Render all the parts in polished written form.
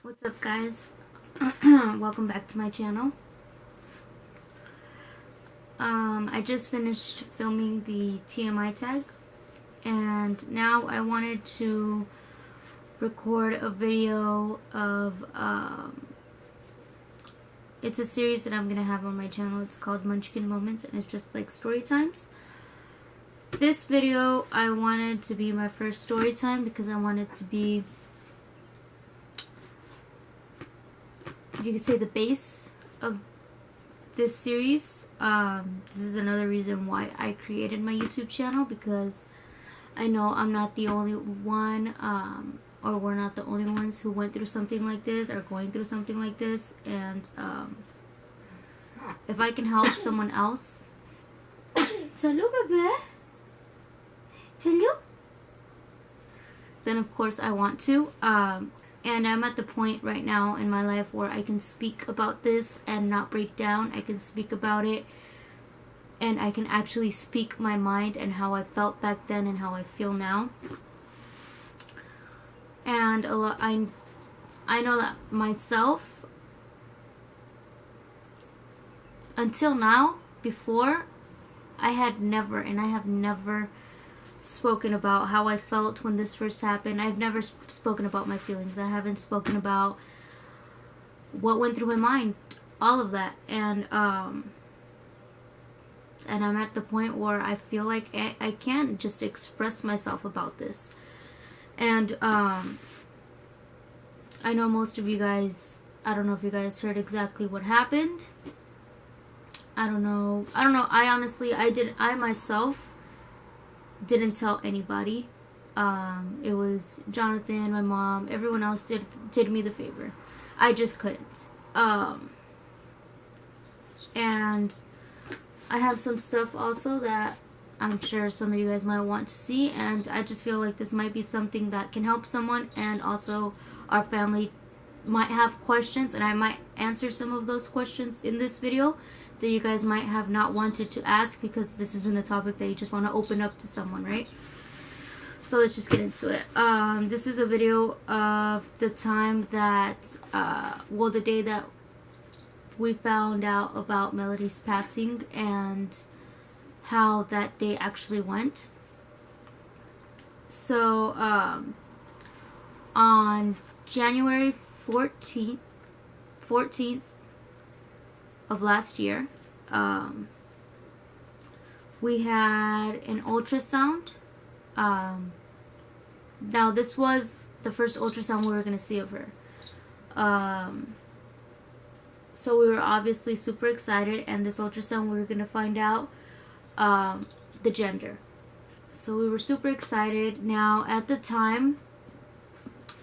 What's up, guys? Welcome back to my channel. I just finished filming the TMI tag, and now I wanted to record a video of it's a series that I'm gonna have on my channel. It's called Munchkin Moments, and it's just like story times. This video I wanted to be my first story time because I wanted to be, you could say, the base of this series. This is another reason why I created my YouTube channel, because I know I'm not the only one, or we're not the only ones who went through something like this or going through something like this, and if I can help someone else, salut bébé, salut, then of course I want to. And I'm at the point right now in my life where I can speak about this and not break down. I can speak about it, and I can actually speak my mind and how I felt back then and how I feel now. And I know that myself, until now, before, I have never spoken about how I felt when this first happened. I've never spoken about my feelings. I haven't spoken about what went through my mind, all of that. And I'm at the point where I feel like I can't just express myself about this. And I know most of you guys, I don't know if you guys heard exactly what happened. I don't know. I myself didn't tell anybody. It was Jonathan, my mom, everyone else did me the favor. I just couldn't. And I have some stuff also that I'm sure some of you guys might want to see, and I just feel like this might be something that can help someone, and also our family might have questions, and I might answer some of those questions in this video that you guys might have not wanted to ask, because this isn't a topic that you just want to open up to someone, right? So let's just get into it. This is a video of the time that, the day that we found out about Melody's passing and how that day actually went. So, on January 14th of last year, we had an ultrasound. Now this was the first ultrasound we were going to see of her. So we were obviously super excited, and this ultrasound we were going to find out the gender. So we were super excited. Now at the time,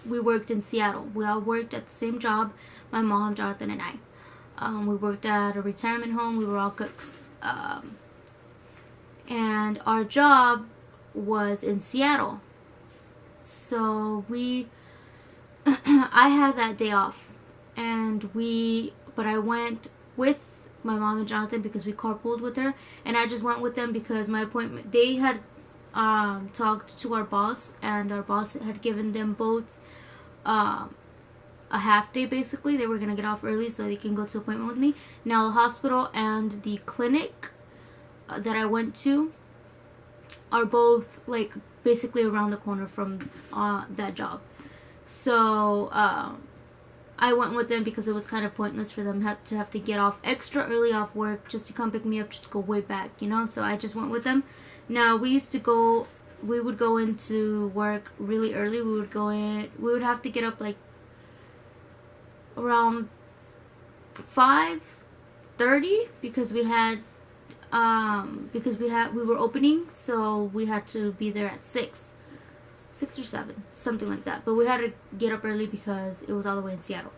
we worked in Seattle. We all worked at the same job, my mom, Jonathan, and I. We worked at a retirement home. We were all cooks. And our job was in Seattle. So I had that day off. But I went with my mom and Jonathan because we carpooled with her. And I just went with them because my appointment, they had talked to our boss, and our boss had given them both a half day. Basically, they were gonna get off early so they can go to appointment with me. Now the hospital and the clinic that I went to are both like basically around the corner from that job. So I went with them because it was kind of pointless for them to have to get off extra early off work just to come pick me up, just to go way back, you know. So I just went with them. Now we would go into work really early. We would have to get up like around 5:30 because we were opening, so we had to be there at 6 or 7, something like that. But we had to get up early because it was all the way in Seattle.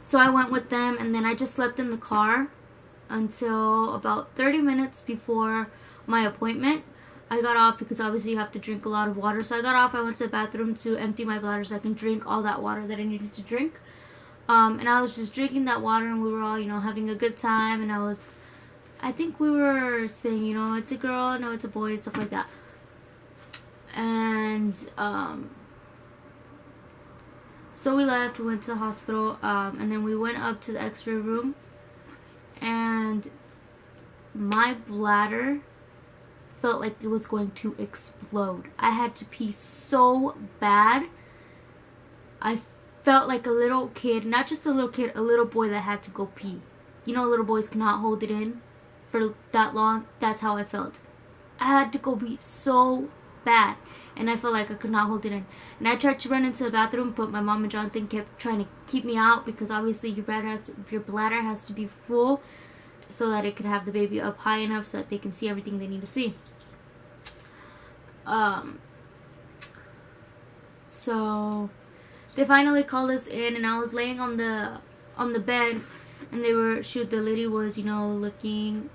So I went with them, and then I just slept in the car until about 30 minutes before my appointment. I got off because obviously you have to drink a lot of water. So I got off, I went to the bathroom to empty my bladder so I can drink all that water that I needed to drink. And I was just drinking that water, and we were all, having a good time. And I think we were saying, it's a girl, no, it's a boy, stuff like that. And So we left, we went to the hospital, and then we went up to the x-ray room, and my bladder felt like it was going to explode. I had to pee so bad. I felt like a little kid, not just a little kid, a little boy that had to go pee. You know, little boys cannot hold it in for that long. That's how I felt. I had to go pee so bad, and I felt like I could not hold it in. And I tried to run into the bathroom, but my mom and Jonathan kept trying to keep me out, because obviously your bladder has to be full so that it could have the baby up high enough so that they can see everything they need to see. So they finally called us in, and I was laying on the bed, and the lady was, looking,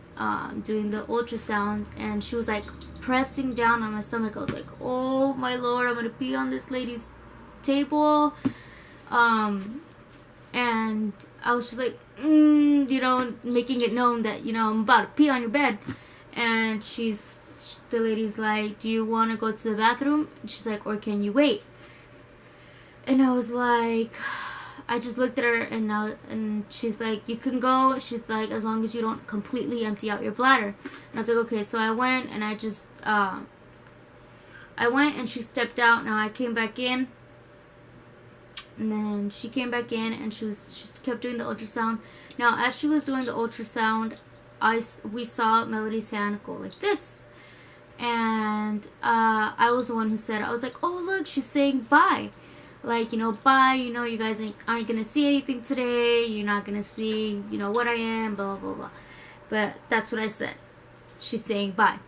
doing the ultrasound, and she was like pressing down on my stomach. I was like, oh my Lord, I'm gonna pee on this lady's table. And I was just like, making it known that, I'm about to pee on your bed. And the lady's like, do you want to go to the bathroom? And she's like, or can you wait? And I was like, I just looked at her, and she's like, you can go. She's like, as long as you don't completely empty out your bladder. And I was like, okay. So I went, and and she stepped out. Now I came back in, and then she came back in, and she kept doing the ultrasound. Now, as she was doing the ultrasound, we saw Melody's hand go like this, and I was the one who said, I was like, oh look, she's saying bye. Like, bye, you guys aren't going to see anything today. You're not going to see, what I am, blah, blah, blah. But that's what I said. She's saying bye.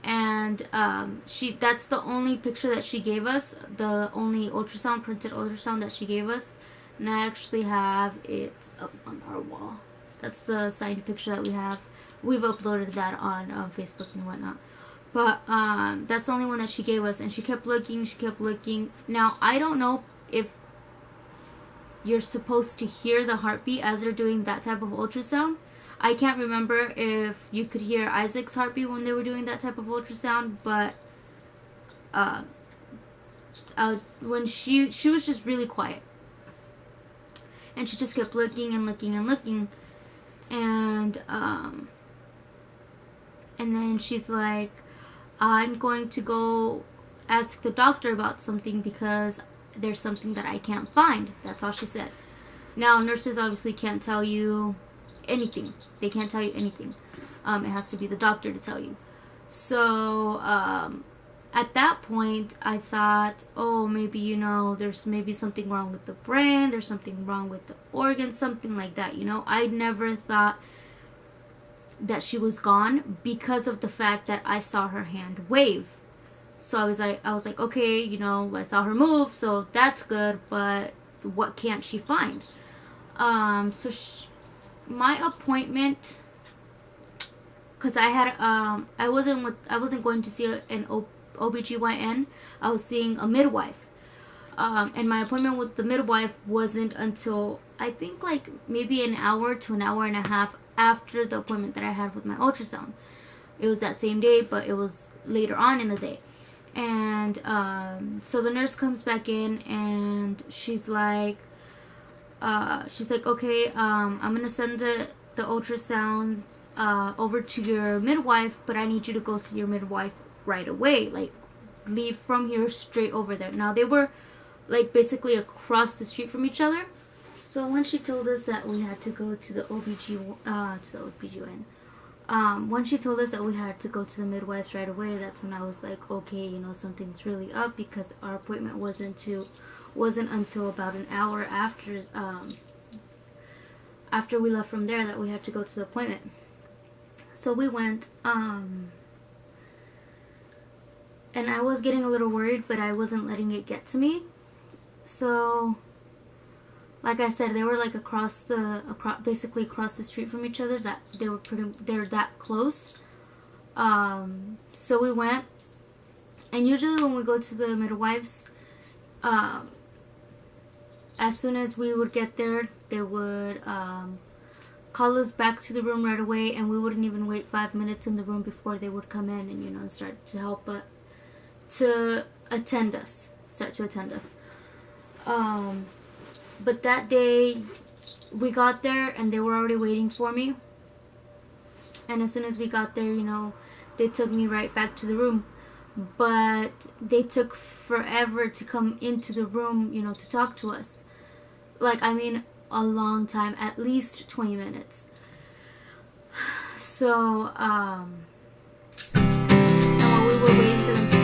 And that's the only picture that she gave us, the only printed ultrasound that she gave us. And I actually have it up on our wall. That's the signed picture that we have. We've uploaded that on Facebook and whatnot. But that's the only one that she gave us. And she kept looking. Now, I don't know if you're supposed to hear the heartbeat as they're doing that type of ultrasound. I can't remember if you could hear Isaac's heartbeat when they were doing that type of ultrasound. But when she was just really quiet. And she just kept looking and looking and looking. And then she's like, I'm going to go ask the doctor about something because there's something that I can't find. That's all she said. Now, nurses obviously can't tell you anything. They can't tell you anything. It has to be the doctor to tell you. So, at that point, I thought, oh, maybe, there's maybe something wrong with the brain. There's something wrong with the organs, something like that, I never thought that she was gone because of the fact that I saw her hand wave. So I was like, okay, I saw her move, so that's good, but what can't she find? So my appointment, because I wasn't going to see an OBGYN. I was seeing a midwife. And my appointment with the midwife wasn't until, I think, like maybe an hour to an hour and a half after the appointment that I had with my ultrasound. It was that same day, but it was later on in the day. And so the nurse comes back in, and she's like, okay, I'm gonna send the ultrasound over to your midwife, but I need you to go see your midwife right away. Like, leave from here straight over there. Now, they were like basically across the street from each other. So when she told us that we had to go to the OBGYN, when she told us that we had to go to the midwives right away, that's when I was like, okay, something's really up, because our appointment wasn't until about an hour after we left from there that we had to go to the appointment. So we went, and I was getting a little worried, but I wasn't letting it get to me. So, like I said, they were like basically across the street from each other. That they're that close. So we went, and usually when we go to the midwives, as soon as we would get there, they would call us back to the room right away, and we wouldn't even wait 5 minutes in the room before they would come in and start to attend us. Um, but that day we got there and they were already waiting for me. And as soon as we got there, they took me right back to the room. But they took forever to come into the room, to talk to us. Like, I mean, a long time, at least 20 minutes. So, and while we were waiting for them to